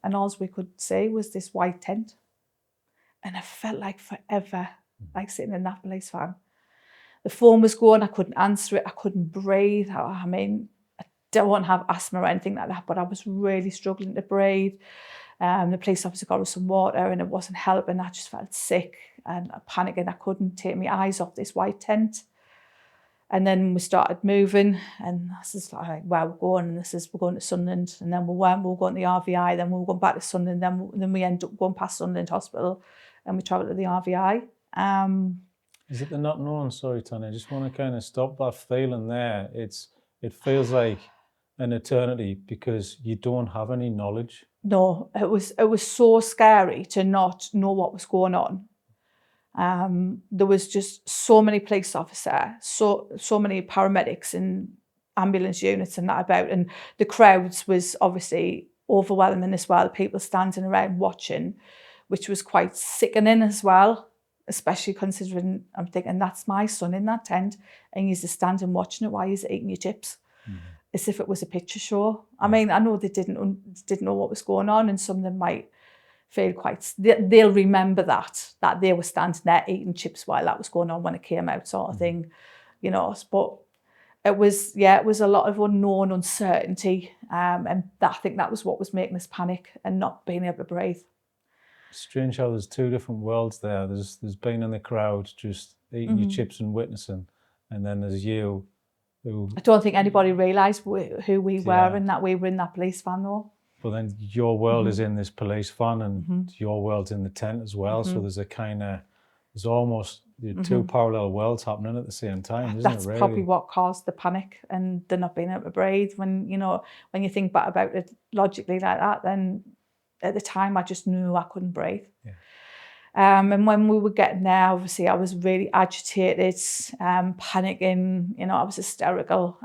and all we could see was this white tent. And it felt like forever, like sitting in that police van. The phone was going, I couldn't answer it, I couldn't breathe. I mean, I don't have asthma or anything like that, but I was really struggling to breathe. The police officer got us some water and it wasn't helping. I just felt sick and panicking. I couldn't take my eyes off this white tent. And then we started moving, and this is like where we're going, and we're going to Sunderland, and then we were going to the RVI, then we were going back to Sunderland, then we ended up going past Sunderland Hospital, and we travelled to the RVI. Is it the not known? Sorry, Tanya, I just want to kind of stop that feeling there. It feels like an eternity because you don't have any knowledge. No, it was so scary to not know what was going on. There was just so many police officers, so many paramedics and ambulance units and that about, and the crowds was obviously overwhelming as well. People standing around watching, which was quite sickening as well, especially considering I'm thinking that's my son in that tent and he's just standing watching it while he's eating your chips, as if it was a picture show. I mean, I know they didn't know what was going on, and some of them might feel they'll remember that they were standing there eating chips while that was going on when it came out, sort of thing, you know. But it was a lot of unknown, uncertainty, and I think that was what was making us panic and not being able to breathe. Strange how there's two different worlds there. There's being in the crowd just eating your chips and witnessing, and then there's you who... I don't think anybody realised who we were and that we were in that police van though. But then your world is in this police van, and your world's in the tent as well. So there's there's almost two parallel worlds happening at the same time, isn't it, really? That's probably what caused the panic and the not being able to breathe. When you think back about it logically like that, then at the time I just knew I couldn't breathe. Yeah. And when we were getting there, obviously I was really agitated, panicking, I was hysterical.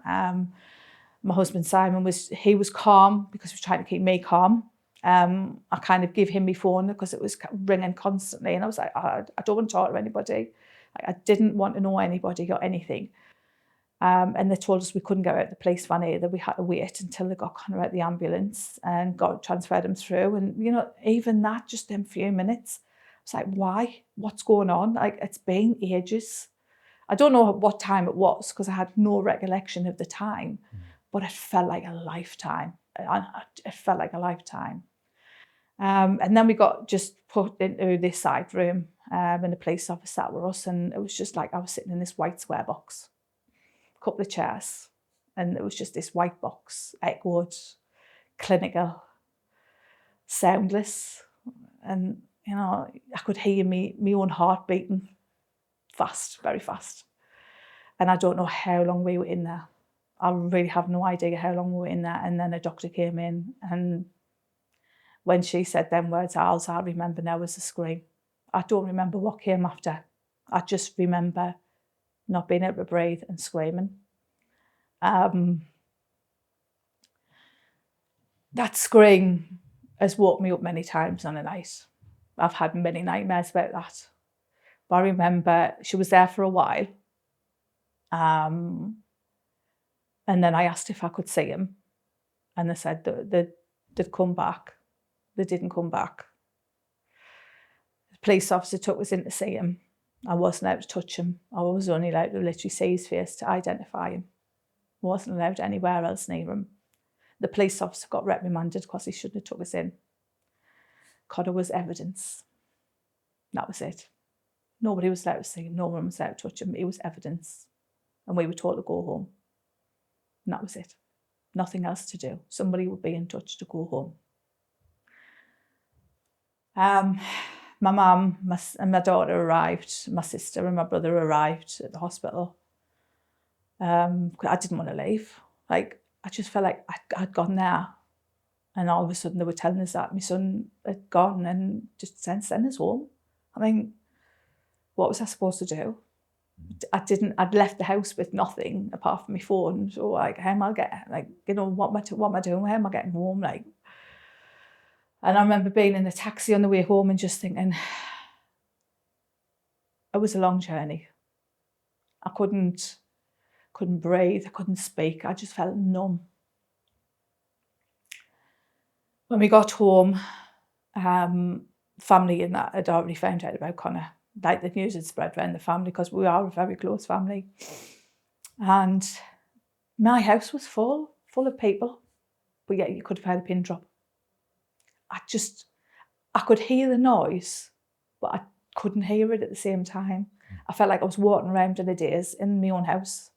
My husband Simon was calm because he was trying to keep me calm. I kind of give him my phone because it was ringing constantly, and I was like, I don't want to talk to anybody. I didn't want to know anybody or anything. And they told us we couldn't go out the police van either. We had to wait until they got Connor out the ambulance and transferred him through. And even that, just them few minutes, I was like, why? What's going on? Like, it's been ages. I don't know what time it was because I had no recollection of the time. But it felt like a lifetime. It felt like a lifetime. And then we got just put into this side room, and the police officer sat with us, and it was just like I was sitting in this white square box, a couple of chairs, and it was just this white box, echoed, clinical, soundless, and I could hear me own heart beating fast, very fast. And I don't know how long we were in there. I really have no idea how long we were in there. And then a doctor came in, and when she said them words, all I remember now was a scream. I don't remember what came after. I just remember not being able to breathe and screaming. That scream has woke me up many times on a night. I've had many nightmares about that. But I remember she was there for a while. And then I asked if I could see him. And they said they'd come back. They didn't come back. The police officer took us in to see him. I wasn't allowed to touch him. I was only allowed to literally see his face to identify him. I wasn't allowed anywhere else near him. The police officer got reprimanded because he shouldn't have took us in. Connor was evidence. That was it. Nobody was allowed to see him. No one was allowed to touch him. He was evidence. And we were told to go home. And that was it. Nothing else to do. Somebody would be in touch to go home. My mum and my daughter arrived. My sister and my brother arrived at the hospital. I didn't want to leave. Like, I just felt like I'd gone there. And all of a sudden they were telling us that my son had gone and just send us home. I mean, what was I supposed to do? I'd left the house with nothing apart from my phone. So like, how am I getting, what am I doing? How am I getting home? Like, and I remember being in the taxi on the way home and just thinking, it was a long journey. I couldn't breathe. I couldn't speak. I just felt numb. When we got home, family and that had already found out about Connor. Like, the news had spread around the family because we are a very close family. And my house was full of people, but yet you could have heard a pin drop. I could hear the noise, but I couldn't hear it at the same time. I felt like I was walking around in a daze in my own house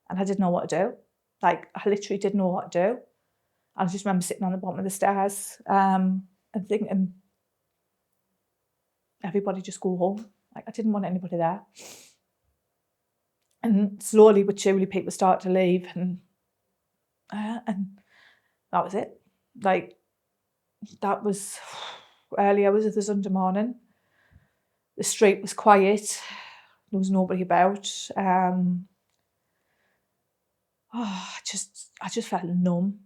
and I didn't know what to do. Like, I literally didn't know what to do. I just remember sitting on the bottom of the stairs and thinking, everybody just go home. Like, I didn't want anybody there. And slowly but surely people start to leave, and that was it. Like, that was early hours of the Sunday morning. The street was quiet. There was nobody about. I just felt numb.